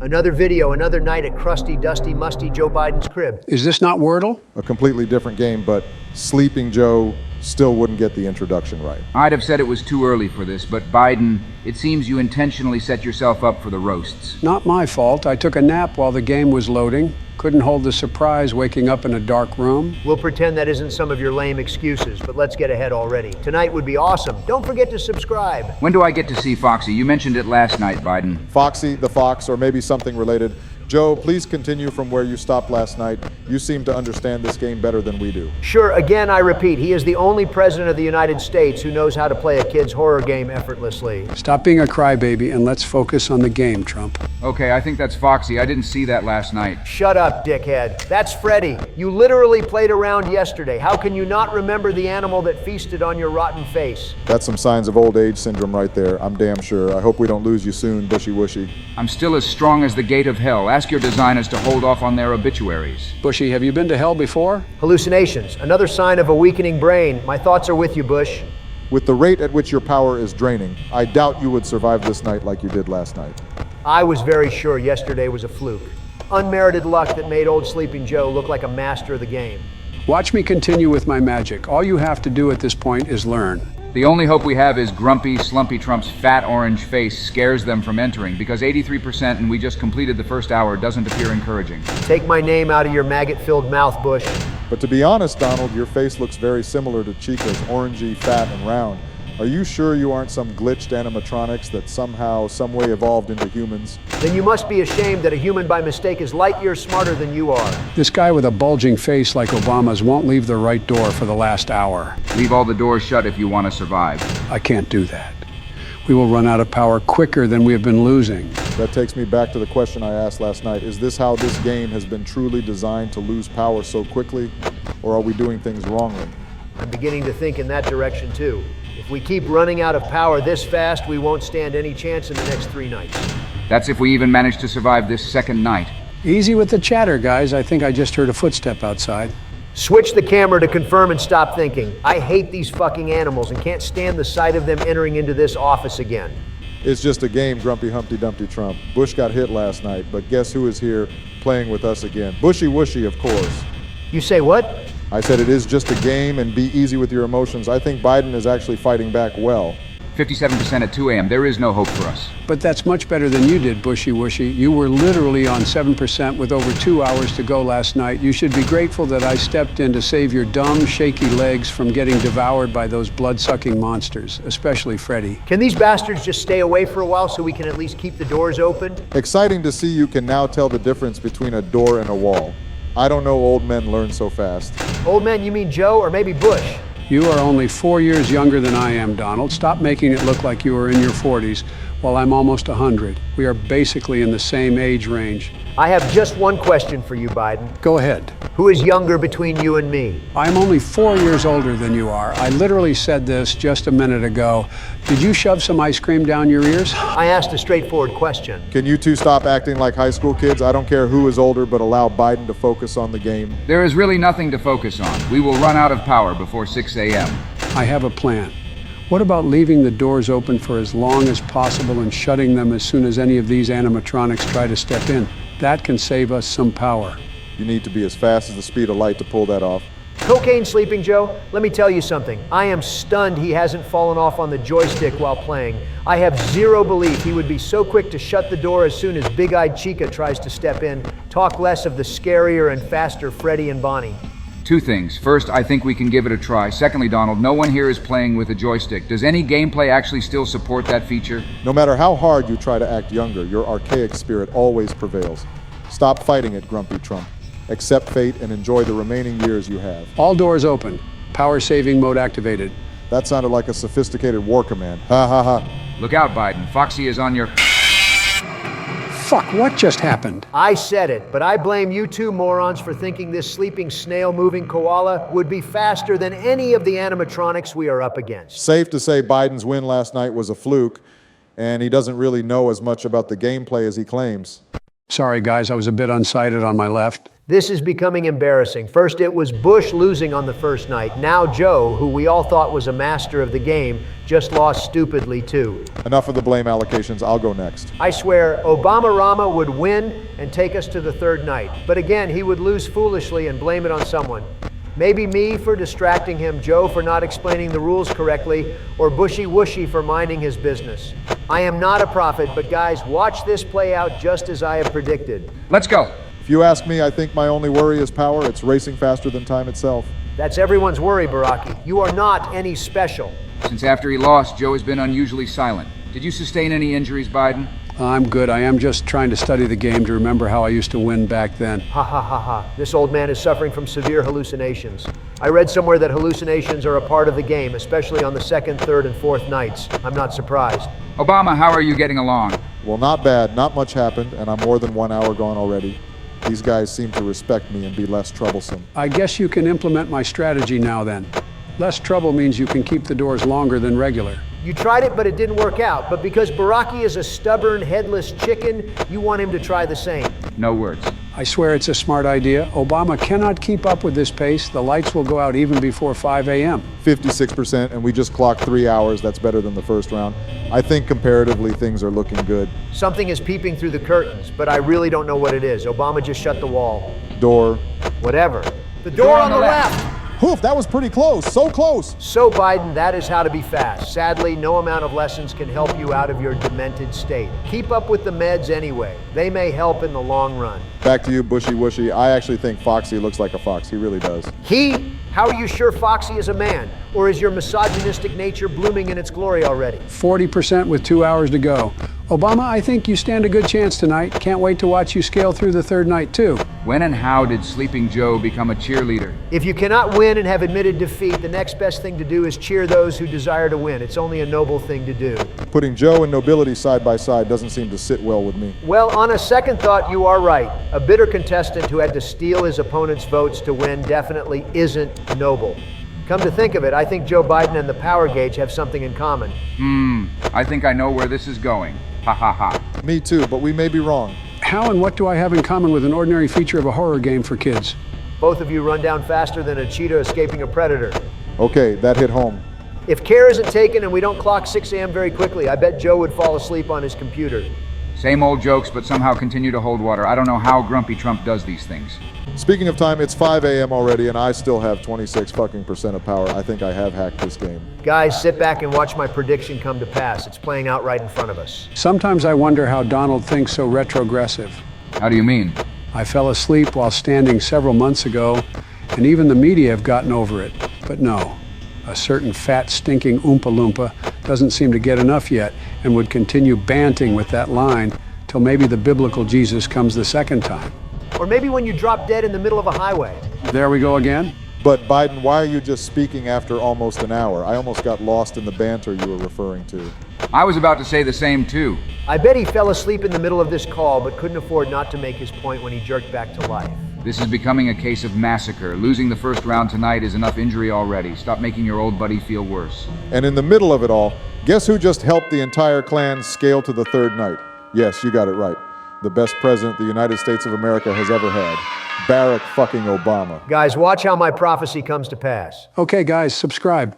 Another video, another night at crusty, dusty, musty Joe Biden's crib. Is this not Wordle? A completely different game, but Sleeping Joe still wouldn't get the introduction right. I'd have said it was too early for this, but Biden, it seems you intentionally set yourself up for the roasts. Not my fault. I took a nap while the game was loading. Couldn't hold the surprise waking up in a dark room. We'll pretend that isn't some of your lame excuses, but let's get ahead already. Tonight would be awesome. Don't forget to subscribe. When do I get to see Foxy? You mentioned it last night, Biden. Foxy, the Fox, or maybe something related. Joe, please continue from where you stopped last night. You seem to understand this game better than we do. Sure, again, I repeat, he is the only president of the United States who knows how to play a kid's horror game effortlessly. Stop being a crybaby and let's focus on the game, Trump. Okay, I think that's Foxy. I didn't see that last night. Shut up, dickhead. That's Freddy. You literally played around yesterday. How can you not remember the animal that feasted on your rotten face? That's some signs of old age syndrome right there, I'm damn sure. I hope we don't lose you soon, bushy wushy. I'm still as strong as the gate of hell. Ask your designers to hold off on their obituaries. Bushy, have you been to hell before? Hallucinations, another sign of a weakening brain. My thoughts are with you, Bush. With the rate at which your power is draining, I doubt you would survive this night like you did last night. I was very sure yesterday was a fluke. Unmerited luck that made old Sleeping Joe look like a master of the game. Watch me continue with my magic. All you have to do at this point is learn. The only hope we have is grumpy, slumpy Trump's fat orange face scares them from entering, because 83% and we just completed the first hour doesn't appear encouraging. Take my name out of your maggot-filled mouth, Bush. But to be honest, Donald, your face looks very similar to Chica's, orangey, fat, and round. Are you sure you aren't some glitched animatronics that somehow, some way evolved into humans? Then you must be ashamed that a human by mistake is light years smarter than you are. This guy with a bulging face like Obama's won't leave the right door for the last hour. Leave all the doors shut if you want to survive. I can't do that. We will run out of power quicker than we have been losing. That takes me back to the question I asked last night. Is this how this game has been truly designed to lose power so quickly? Or are we doing things wrongly? I'm beginning to think in that direction too. If we keep running out of power this fast, we won't stand any chance in the next 3 nights. That's if we even manage to survive this second night. Easy with the chatter, guys. I think I just heard a footstep outside. Switch the camera to confirm and stop thinking. I hate these fucking animals and can't stand the sight of them entering into this office again. It's just a game, Grumpy Humpty Dumpty Trump. Bush got hit last night, but guess who is here playing with us again? Bushy Wushy, of course. You say what? I said it is just a game, and be easy with your emotions. I think Biden is actually fighting back well. 57% at 2 a.m. There is no hope for us. But that's much better than you did, Bushy Wushy. You were literally on 7% with over 2 hours to go last night. You should be grateful that I stepped in to save your dumb, shaky legs from getting devoured by those blood-sucking monsters, especially Freddy. Can these bastards just stay away for a while so we can at least keep the doors open? Exciting to see you can now tell the difference between a door and a wall. I don't know old men learn so fast. Old man, you mean Joe or maybe Bush? You are only 4 years younger than I am, Donald. Stop making it look like you are in your 40s while I'm almost 100. We are basically in the same age range. I have just one question for you, Biden. Go ahead. Who is younger between you and me? I'm only 4 years older than you are. I literally said this just a minute ago. Did you shove some ice cream down your ears? I asked a straightforward question. Can you two stop acting like high school kids? I don't care who is older, but allow Biden to focus on the game. There is really nothing to focus on. We will run out of power before 6 a.m. I have a plan. What about leaving the doors open for as long as possible and shutting them as soon as any of these animatronics try to step in? That can save us some power. You need to be as fast as the speed of light to pull that off. Cocaine Sleeping Joe, let me tell you something. I am stunned he hasn't fallen off on the joystick while playing. I have zero belief he would be so quick to shut the door as soon as big-eyed Chica tries to step in. Talk less of the scarier and faster Freddy and Bonnie. 2 things. First, I think we can give it a try. Secondly, Donald, no one here is playing with a joystick. Does any gameplay actually still support that feature? No matter how hard you try to act younger, your archaic spirit always prevails. Stop fighting it, Grumpy Trump. Accept fate and enjoy the remaining years you have. All doors open. Power saving mode activated. That sounded like a sophisticated war command. Ha ha ha. Look out, Biden. Foxy is on your... Fuck, what just happened? I said it, but I blame you two morons for thinking this sleeping snail-moving koala would be faster than any of the animatronics we are up against. Safe to say Biden's win last night was a fluke, and he doesn't really know as much about the gameplay as he claims. Sorry, guys, I was a bit unsighted on my left. This is becoming embarrassing. First it was Bush losing on the first night. Now Joe, who we all thought was a master of the game, just lost stupidly too. Enough of the blame allocations. I'll go next. I swear, Obama-Rama would win and take us to the third night. But again, he would lose foolishly and blame it on someone. Maybe me for distracting him, Joe for not explaining the rules correctly, or Bushy Wushy for minding his business. I am not a prophet, but guys, watch this play out just as I have predicted. Let's go. If you ask me, I think my only worry is power. It's racing faster than time itself. That's everyone's worry, Baraki. You are not any special. Since after he lost, Joe has been unusually silent. Did you sustain any injuries, Biden? I'm good. I am just trying to study the game to remember how I used to win back then. Ha ha ha ha. This old man is suffering from severe hallucinations. I read somewhere that hallucinations are a part of the game, especially on the second, third, and fourth nights. I'm not surprised. Obama, how are you getting along? Well, not bad. Not much happened, and I'm more than 1 hour gone already. These guys seem to respect me and be less troublesome. I guess you can implement my strategy now then. Less trouble means you can keep the doors longer than regular. You tried it, but it didn't work out. But because Baraki is a stubborn, headless chicken, you want him to try the same. No words. I swear it's a smart idea. Obama cannot keep up with this pace. The lights will go out even before 5 a.m. 56%, and we just clocked 3 hours. That's better than the first round. I think comparatively things are looking good. Something is peeping through the curtains, but I really don't know what it is. Obama just shut the wall. Door. Whatever. The door on the left. Poof, that was pretty close. So close. So Biden, that is how to be fast. Sadly, no amount of lessons can help you out of your demented state. Keep up with the meds anyway. They may help in the long run. Back to you, Bushy Wushy. I actually think Foxy looks like a fox. He really does. He? How are you sure Foxy is a man? Or is your misogynistic nature blooming in its glory already? 40% with 2 hours to go. Obama, I think you stand a good chance tonight. Can't wait to watch you scale through the third night, too. When and how did Sleeping Joe become a cheerleader? If you cannot win and have admitted defeat, the next best thing to do is cheer those who desire to win. It's only a noble thing to do. Putting Joe and nobility side by side doesn't seem to sit well with me. Well, on a second thought, you are right. A bitter contestant who had to steal his opponent's votes to win definitely isn't noble. Come to think of it, I think Joe Biden and the power gauge have something in common. I think I know where this is going. Ha ha ha. Me too, but we may be wrong. How and what do I have in common with an ordinary feature of a horror game for kids? Both of you run down faster than a cheetah escaping a predator. Okay, that hit home. If care isn't taken and we don't clock 6 a.m. very quickly, I bet Joe would fall asleep on his computer. Same old jokes, but somehow continue to hold water. I don't know how Grumpy Trump does these things. Speaking of time, it's 5 a.m. already, and I still have 26% of power. I think I have hacked this game. Guys, sit back and watch my prediction come to pass. It's playing out right in front of us. Sometimes I wonder how Donald thinks so retrogressive. How do you mean? I fell asleep while standing several months ago, and even the media have gotten over it. But no, a certain fat, stinking Oompa Loompa doesn't seem to get enough yet and would continue banting with that line till maybe the biblical Jesus comes the second time. Or maybe when you drop dead in the middle of a highway. There we go again. But Biden, why are you just speaking after almost an hour? I almost got lost in the banter you were referring to. I was about to say the same too. I bet he fell asleep in the middle of this call, but couldn't afford not to make his point when he jerked back to life. This is becoming a case of massacre. Losing the first round tonight is enough injury already. Stop making your old buddy feel worse. And in the middle of it all, guess who just helped the entire clan scale to the third night? Yes, you got it right. The best president the United States of America has ever had. Barack fucking Obama. Guys, watch how my prophecy comes to pass. Okay, guys, subscribe.